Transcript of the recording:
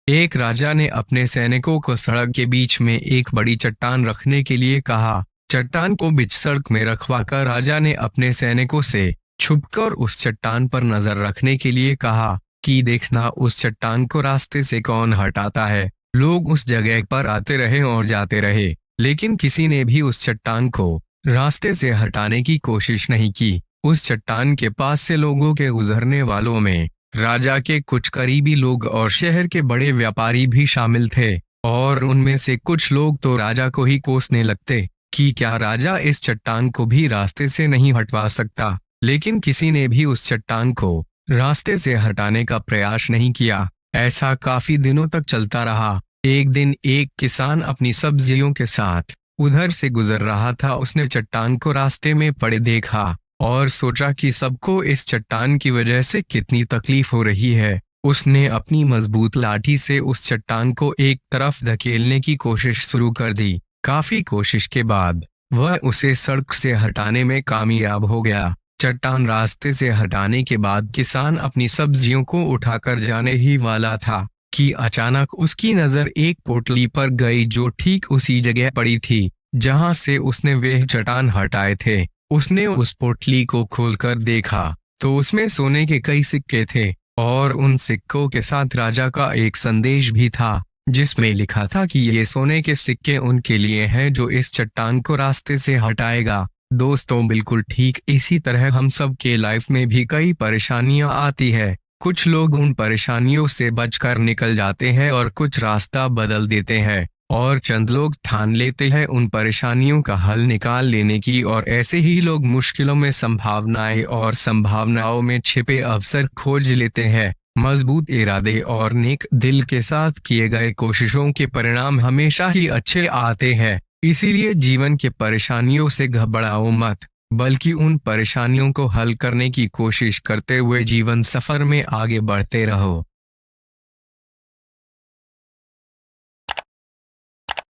एक राजा ने अपने सैनिकों को सड़क के बीच में एक बड़ी चट्टान रखने के लिए कहा। चट्टान को बीच सड़क में रखवाकर राजा ने अपने सैनिकों से छुपकर उस चट्टान पर नजर रखने के लिए कहा कि देखना उस चट्टान को रास्ते से कौन हटाता है। लोग उस जगह पर आते रहे और जाते रहे, लेकिन किसी ने भी उस चट्टान को रास्ते से हटाने की कोशिश नहीं की। उस चट्टान के पास से लोगों के गुजरने वालों में राजा के कुछ करीबी लोग और शहर के बड़े व्यापारी भी शामिल थे, और उनमें से कुछ लोग तो राजा को ही कोसने लगते कि क्या राजा इस चट्टान को भी रास्ते से नहीं हटवा सकता। लेकिन किसी ने भी उस चट्टान को रास्ते से हटाने का प्रयास नहीं किया। ऐसा काफी दिनों तक चलता रहा। एक दिन एक किसान अपनी सब्जियों के साथ उधर से गुजर रहा था। उसने चट्टान को रास्ते में पड़े देखा और सोचा कि सबको इस चट्टान की वजह से कितनी तकलीफ हो रही है। उसने अपनी मजबूत लाठी से उस चट्टान को एक तरफ धकेलने की कोशिश शुरू कर दी। काफी कोशिश के बाद वह उसे सड़क से हटाने में कामयाब हो गया। चट्टान रास्ते से हटाने के बाद किसान अपनी सब्जियों को उठाकर जाने ही वाला था कि अचानक उसकी नजर एक पोटली पर गई जो ठीक उसी जगह पड़ी थी जहां से उसने वह चट्टान हटाए थे। उसने उस पोटली को खोलकर देखा तो उसमें सोने के कई सिक्के थे, और उन सिक्कों के साथ राजा का एक संदेश भी था जिसमें लिखा था कि ये सोने के सिक्के उनके लिए हैं जो इस चट्टान को रास्ते से हटाएगा। दोस्तों, बिल्कुल ठीक इसी तरह हम सब के लाइफ में भी कई परेशानियां आती है। कुछ लोग उन परेशानियों से बचकर निकल जाते हैं और कुछ रास्ता बदल देते हैं, और चंद लोग ठान लेते हैं उन परेशानियों का हल निकाल लेने की, और ऐसे ही लोग मुश्किलों में संभावनाएं और संभावनाओं में छिपे अवसर खोज लेते हैं। मजबूत इरादे और नेक दिल के साथ किए गए कोशिशों के परिणाम हमेशा ही अच्छे आते हैं। इसीलिए जीवन के परेशानियों से घबराओ मत, बल्कि उन परेशानियों को हल करने की कोशिश करते हुए जीवन सफर में आगे बढ़ते रहो।